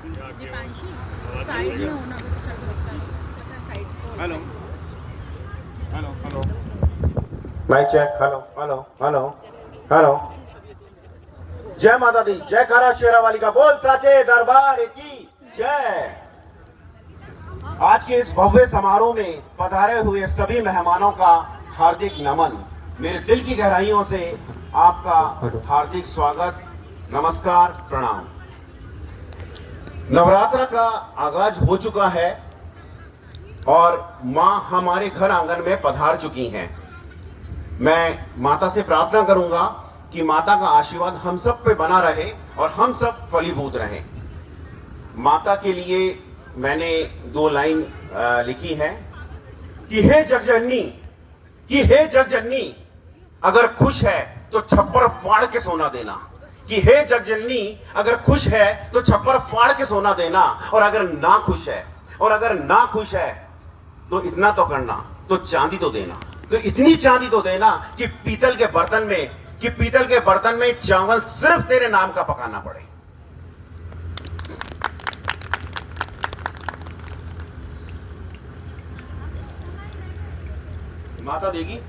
Hello hello hello mike check. Hello hello hello hello. जय माता दी, जय कारा शेरा वाली का बोल साचे दरबार की जय। आज के इस भव्य समारोह में पधारे हुए सभी मेहमानों का हार्दिक नमन। मेरे दिल की गहराइयों से आपका हार्दिक स्वागत, नमस्कार, प्रणाम। नवरात्र का आगाज हो चुका है और मां हमारे घर आंगन में पधार चुकी हैं। मैं माता से प्रार्थना करूंगा कि माता का आशीर्वाद हम सब पे बना रहे और हम सब फलीभूत रहें। माता के लिए मैंने 2 लाइन लिखी है कि हे जगजननी, कि हे जगजननी, अगर खुश है तो छप्पर फाड़ के सोना देना। कि हे जगजननी, अगर खुश है तो छप्पर फाड़ के सोना देना, और अगर ना खुश है, और अगर ना खुश है तो इतना तो करना, तो चांदी तो देना। तो इतनी चांदी तो देना कि पीतल के बर्तन में चावल सिर्फ तेरे नाम का पकाना पड़े। माता देगी,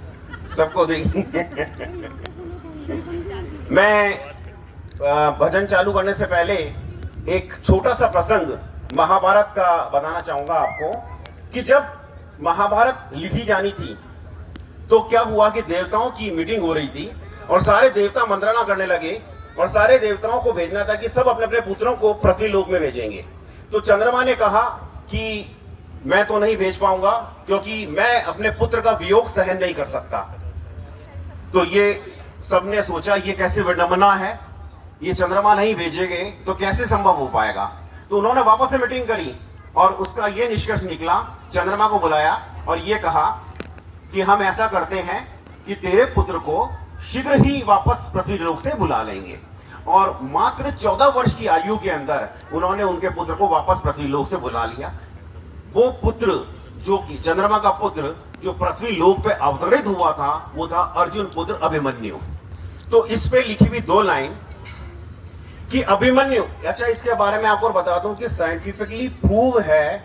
सबको देगी। मैं भजन चालू करने से पहले एक छोटा सा प्रसंग महाभारत का बताना चाहूंगा आपको कि जब महाभारत लिखी जानी थी तो क्या हुआ कि देवताओं की मीटिंग हो रही थी और सारे देवता मंत्रणा करने लगे और सारे देवताओं को भेजना था कि सब अपने अपने पुत्रों को पृथ्वी लोक में भेजेंगे। तो चंद्रमा ने कहा कि मैं तो नहीं भेज पाऊंगा क्योंकि मैं अपने पुत्र का वियोग सहन नहीं कर सकता। तो ये सबने सोचा ये कैसे विडंबना है, ये चंद्रमा नहीं भेजेंगे तो कैसे संभव हो पाएगा। तो उन्होंने वापस से मीटिंग करी और उसका ये निष्कर्ष निकला, चंद्रमा को बुलाया और ये कहा कि हम ऐसा करते हैं कि तेरे पुत्र को शीघ्र ही वापस पृथ्वी लोक से बुला लेंगे। और मात्र 14 वर्ष की आयु के अंदर उन्होंने उनके पुत्र को वापस पृथ्वी लोक से बुला लिया। वो पुत्र जो कि चंद्रमा का पुत्र जो पृथ्वी लोक पे अवतरित हुआ था वो था अर्जुन पुत्र अभिमन्यु। तो इस पे लिखी हुई 2 लाइन कि अभिमन्यु, अच्छा इसके बारे में आपको बता दूं कि साइंटिफिकली प्रूव है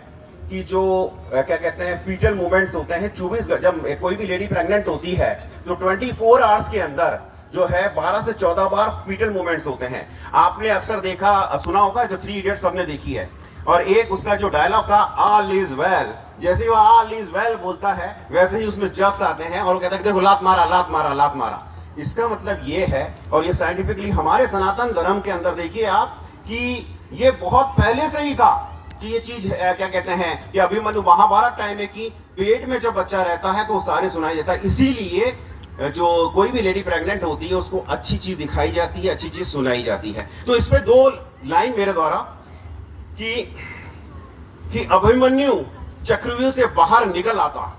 कि जो क्या कहते हैं फीटल मूवमेंट्स होते हैं 24 जब कोई भी लेडी प्रेग्नेंट होती है तो 24 आवर्स के अंदर जो है 12 से 14 बार फीटल मूवमेंट्स होते हैं। आपने अक्सर देखा सुना होगा जो 3 इडियट्स सबने देखी है और एक उसका जो डायलॉग था ऑल इज वेल, जैसे ही वो ऑल इज वेल बोलता है वैसे ही उसमें जब्स आते हैं और वो कहता है देखो लात मारा लात मारा लात मारा। इसका मतलब ये है और ये साइंटिफिकली हमारे सनातन धर्म के अंदर देखिए आप कि ये बहुत पहले से ही था कि ये चीज क्या कहते हैं कि अभिमन्यु महाभारत टाइम में कि पेट में जब बच्चा रहता है तो सारे सुनाई देता है। इसीलिए जो कोई भी लेडी प्रेग्नेंट होती है उसको अच्छी चीज दिखाई जाती है, अच्छी चीज सुनाई जाती है। तो इस पे 2 लाइन मेरे द्वारा कि अभिमन्यु चक्रव्यूह से बाहर निकल आता,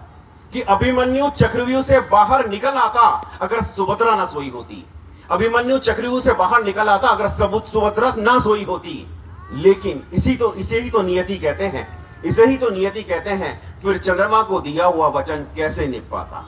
कि अभिमन्यु चक्रव्यूह से बाहर निकल आता अगर सुभद्रा ना सोई होती। अभिमन्यु चक्रव्यूह से बाहर निकल आता अगर सुभद्रा ना सोई होती। लेकिन इसे ही तो नियति कहते हैं, इसे ही तो नियति कहते हैं। फिर चंद्रमा को दिया हुआ वचन कैसे निभ पाता।